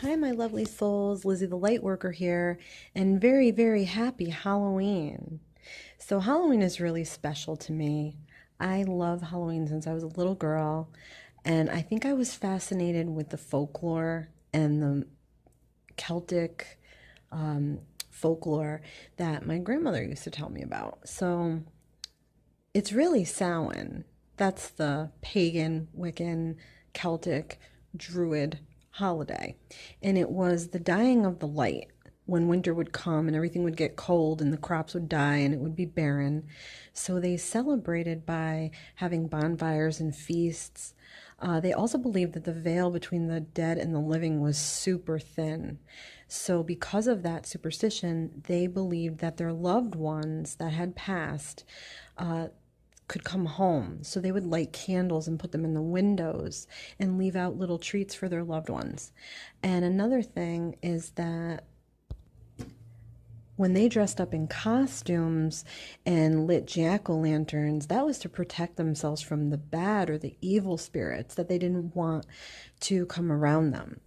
Hi, my lovely souls. Lizzie the Lightworker here, and very, very happy Halloween. So, Halloween is really special to me. I love Halloween since I was a little girl, and I think I was fascinated with the folklore and the Celtic um, folklore that my grandmother used to tell me about. So, it's really Samhain. That's the pagan, Wiccan, Celtic, Druid holiday. And it was the dying of the light when winter would come and everything would get cold and the crops would die and it would be barren. So they celebrated by having bonfires and feasts. They also believed that the veil between the dead and the living was super thin. So, because of that superstition, they believed that their loved ones that had passed uh, could come home. So they would light candles and put them in the windows and leave out little treats for their loved ones. And another thing is that when they dressed up in costumes and lit jack-o'-lanterns, that was to protect themselves from the bad or the evil spirits that they didn't want to come around them.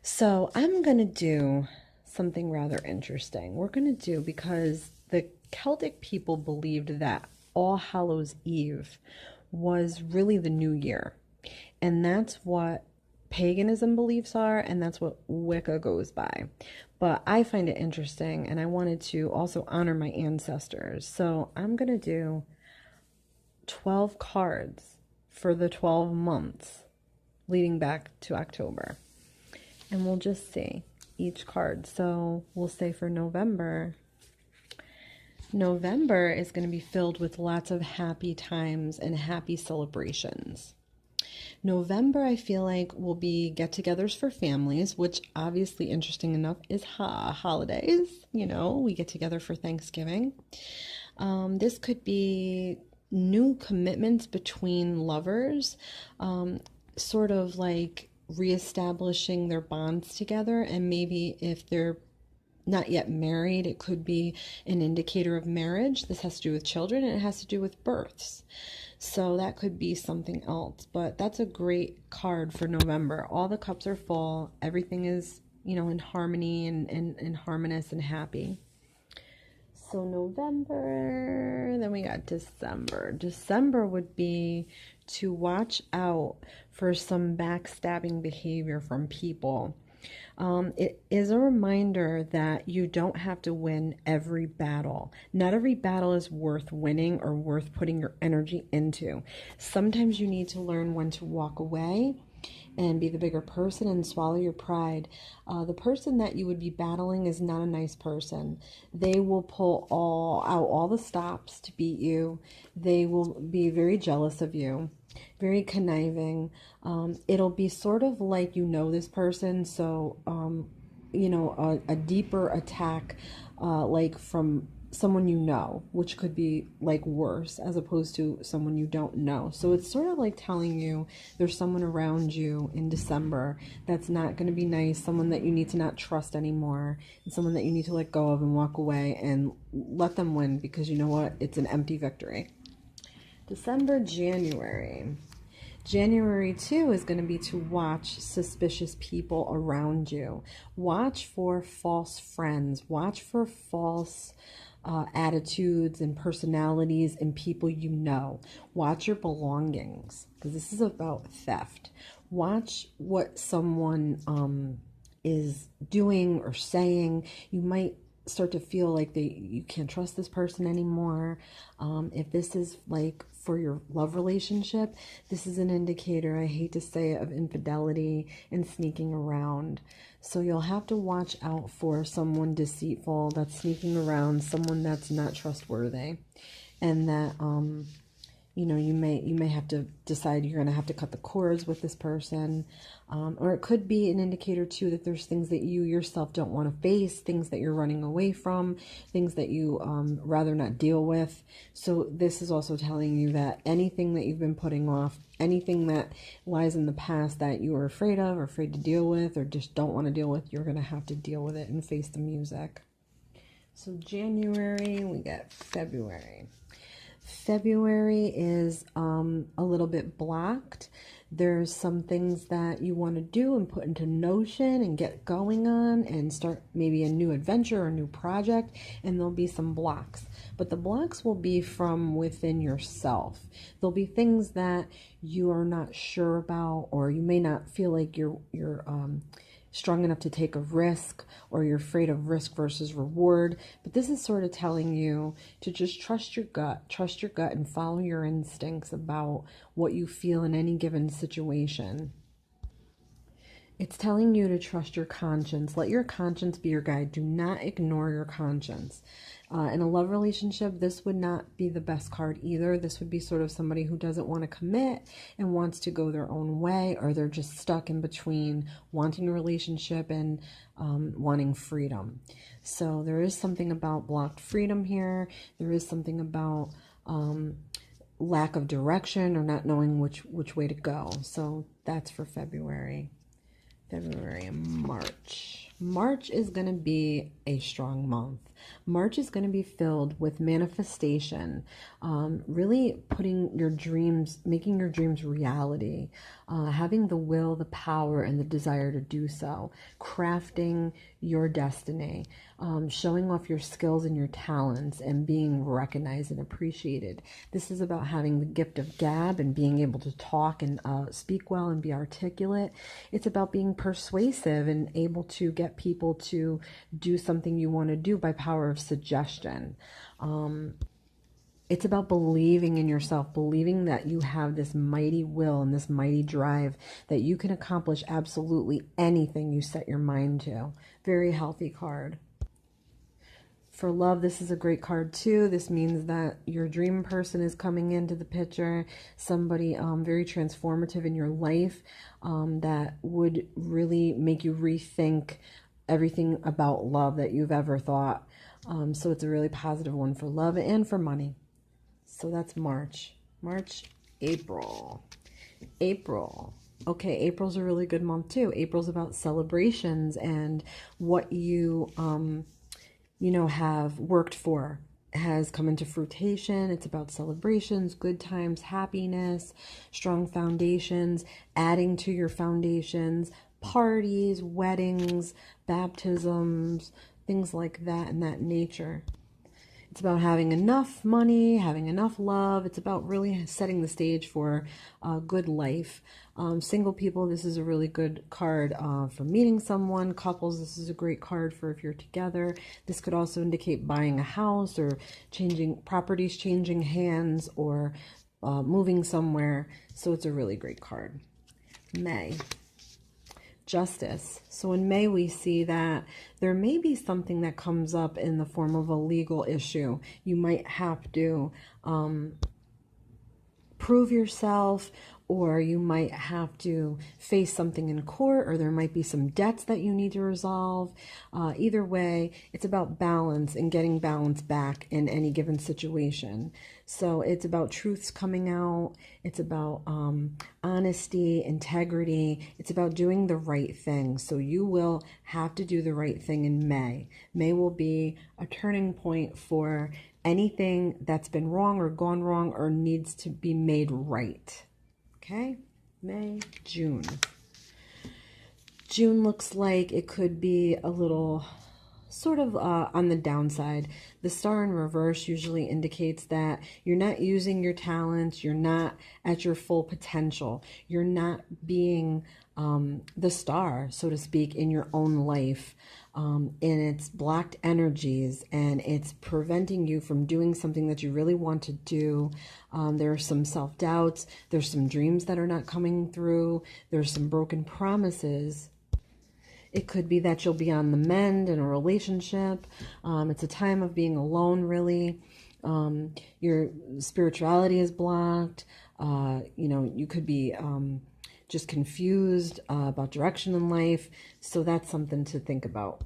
So I'm going to do something rather interesting. We're going to do, because the Celtic people believed that All Hallows Eve was really the new year. And that's what paganism beliefs are, and that's what Wicca goes by. But I find it interesting, and I wanted to also honor my ancestors. So I'm going to do 12 cards for the 12 months leading back to October. And we'll just see each card. So we'll say for November, November is going to be filled with lots of happy times and happy celebrations. November, I feel like, will be get-togethers for families, which obviously, interesting enough, is holidays. You know, we get together for Thanksgiving. This could be new commitments between lovers, sort of like reestablishing their bonds together, and maybe if they're not yet married, it could be an indicator of marriage. This has to do with children, and it has to do with births. So that could be something else. But that's a great card for November. All the cups are full. Everything is, in harmony and harmonious and happy. So November, then we got December. December would be to watch out for some backstabbing behavior from people. It is a reminder that you don't have to win every battle. Not every battle is worth winning or worth putting your energy into. Sometimes you need to learn when to walk away and be the bigger person and swallow your pride. The person that you would be battling is not a nice person. They will pull all the stops to beat you. They will be very jealous of you, very conniving. It'll be sort of like this person, so a deeper attack, like from someone which could be like worse as opposed to someone you don't know. So it's sort of like telling you there's someone around you in December that's not going to be nice, someone that you need to not trust anymore, and someone that you need to let go of and walk away and let them win, because you know what? It's an empty victory. December, January. January 2 is going to be to watch suspicious people around you. Watch for false friends. Watch for false attitudes and personalities and people you know. Watch your belongings, because this is about theft. Watch what someone is doing or saying. You might start to feel like you can't trust this person anymore. If this is like for your love relationship, this is an indicator, I hate to say it, of infidelity and sneaking around. So you'll have to watch out for someone deceitful that's sneaking around, someone that's not trustworthy, and that you may have to decide you're going to have to cut the cords with this person. Or it could be an indicator too that there's things that you yourself don't want to face, things that you're running away from, things that you rather not deal with. So this is also telling you that anything that you've been putting off, anything that lies in the past that you are afraid of or afraid to deal with or just don't want to deal with, you're going to have to deal with it and face the music. So January, we get February. February is a little bit blocked. There's some things that you want to do and put into motion and get going on and start maybe a new adventure or a new project, and there'll be some blocks. But the blocks will be from within yourself. There'll be things that you are not sure about, or you may not feel like you're strong enough to take a risk, or you're afraid of risk versus reward. But this is sort of telling you to just trust your gut and follow your instincts about what you feel in any given situation. It's telling you to trust your conscience. Let your conscience be your guide. Do not ignore your conscience. In a love relationship, this would not be the best card either. This would be sort of somebody who doesn't want to commit and wants to go their own way, or they're just stuck in between wanting a relationship and wanting freedom. So there is something about blocked freedom here. There is something about lack of direction or not knowing which way to go. So that's for February and March. March is going to be a strong month. March is going to be filled with manifestation, really putting your dreams, making your dreams reality, having the will, the power, and the desire to do so, crafting your destiny, showing off your skills and your talents, and being recognized and appreciated. This is about having the gift of gab and being able to talk and speak well and be articulate. It's about being persuasive and able to get people to do something you want to do by power of suggestion. It's about believing in yourself, believing that you have this mighty will and this mighty drive, that you can accomplish absolutely anything you set your mind to. Very healthy card. For love, this is a great card too. This means that your dream person is coming into the picture, somebody very transformative in your life, that would really make you rethink everything about love that you've ever thought. So it's a really positive one for love and for money. So that's March. April. Okay, April's a really good month too. April's about celebrations and what you have worked for has come into fruition. It's about celebrations, good times, happiness, strong foundations, adding to your foundations, parties, weddings, baptisms, things like that in that nature. It's about having enough money, having enough love. It's about really setting the stage for a good life. Single people, this is a really good card for meeting someone. Couples, this is a great card for if you're together. This could also indicate buying a house or changing hands, or moving somewhere. So it's a really great card. May. Justice. So in May, we see that there may be something that comes up in the form of a legal issue. You might have to prove yourself, or you might have to face something in court, or there might be some debts that you need to resolve. Either way, it's about balance and getting balance back in any given situation. So it's about truths coming out. It's about honesty, integrity. It's about doing the right thing. So you will have to do the right thing in May. May will be a turning point for anything that's been wrong or gone wrong or needs to be made right. Okay, May, June. June looks like it could be a little sort of on the downside. The star in reverse usually indicates that you're not using your talents, you're not at your full potential, you're not being the star, so to speak, in your own life. And it's blocked energies, and it's preventing you from doing something that you really want to do. There are some self-doubts, there's some dreams that are not coming through, there's some broken promises. It could be that you'll be on the mend in a relationship. It's a time of being alone, really. Your spirituality is blocked. You could be just confused about direction in life. So that's something to think about.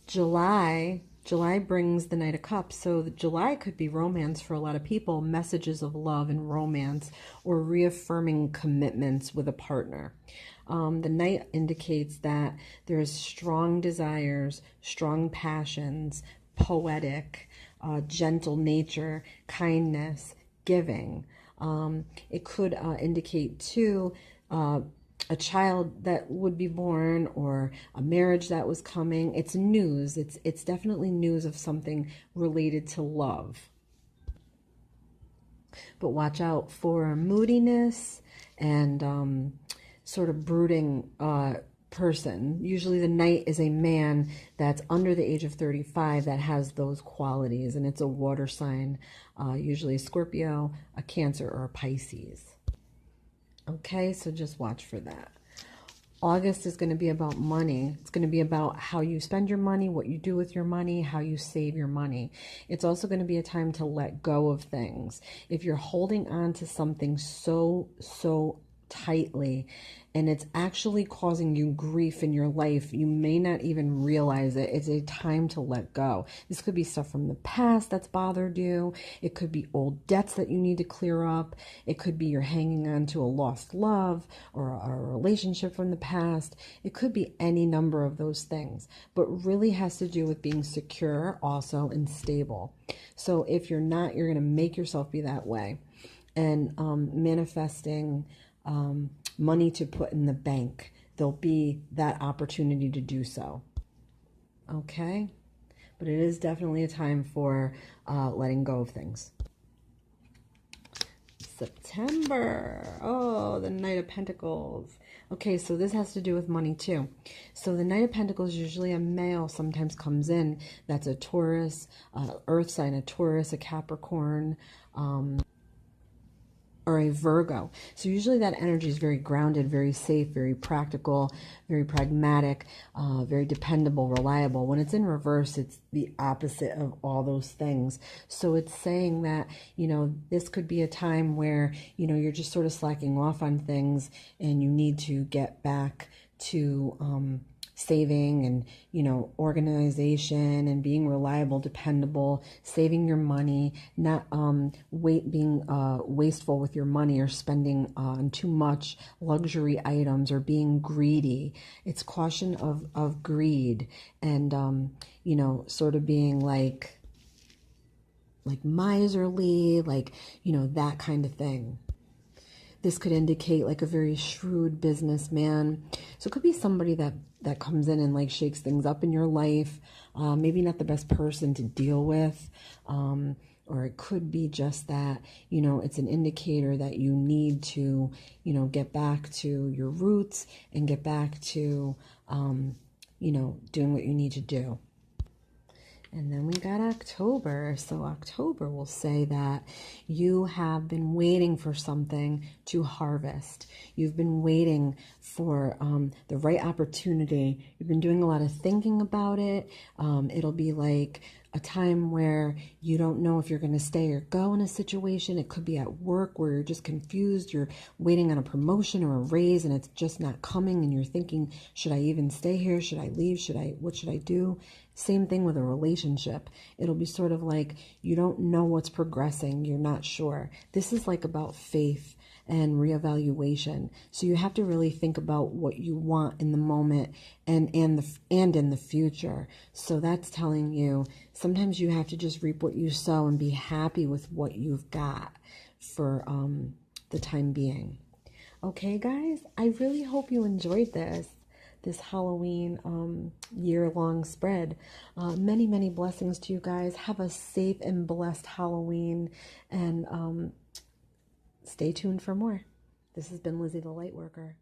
July brings the Knight of Cups. So July could be romance for a lot of people, messages of love and romance, or reaffirming commitments with a partner. The Knight indicates that there's strong desires, strong passions, poetic, gentle nature, kindness, giving. It could indicate too a child that would be born or a marriage that was coming. It's news. It's definitely news of something related to love. But watch out for moodiness and sort of brooding person. Usually the Knight is a man that's under the age of 35 that has those qualities, and it's a water sign, usually a Scorpio, a Cancer, or a Pisces. Okay, so just watch for that. August is going to be about money. It's going to be about how you spend your money, what you do with your money, how you save your money. It's also going to be a time to let go of things. If you're holding on to something so tightly and it's actually causing you grief in your life, you may not even realize it. It's a time to let go. This could be stuff from the past that's bothered you. It could be old debts that you need to clear up. It could be you're hanging on to a lost love or a relationship from the past. It could be any number of those things, but really has to do with being secure also and stable. So if you're not, you're going to make yourself be that way. And manifesting money to put in the bank. There'll be that opportunity to do so. Okay? But it is definitely a time for letting go of things. September. Oh, the Knight of Pentacles. Okay, so this has to do with money too. So the Knight of Pentacles, usually a male, sometimes comes in. That's a Taurus, earth sign, a Taurus, a Capricorn, or a Virgo. So usually that energy is very grounded, very safe, very practical, very pragmatic, very dependable, reliable. When it's in reverse, it's the opposite of all those things. So it's saying that, this could be a time where, you're just sort of slacking off on things and you need to get back to saving and, organization and being reliable, dependable, saving your money, not being wasteful with your money or spending on too much luxury items or being greedy. It's caution of greed and, sort of being like miserly, that kind of thing. This could indicate like a very shrewd businessman. So it could be somebody that comes in and shakes things up in your life. Maybe not the best person to deal with. Or it could be just that, it's an indicator that you need to, get back to your roots and get back to, doing what you need to do. And then we got October. So October will say that you have been waiting for something to harvest. You've been waiting for the right opportunity. You've been doing a lot of thinking about it. It'll be like a time where you don't know if you're going to stay or go in a situation. It could be at work where you're just confused. You're waiting on a promotion or a raise and it's just not coming. And you're thinking, should I even stay here? Should I leave? What should I do? Same thing with a relationship. It'll be sort of like you don't know what's progressing. You're not sure. This is like about faith and reevaluation. So you have to really think about what you want in the moment and in the future. So that's telling you sometimes you have to just reap what you sow and be happy with what you've got for the time being. Okay, guys, I really hope you enjoyed this Halloween year-long spread. Many blessings to you guys. Have a safe and blessed Halloween, and stay tuned for more. This has been Lizzie the Lightworker.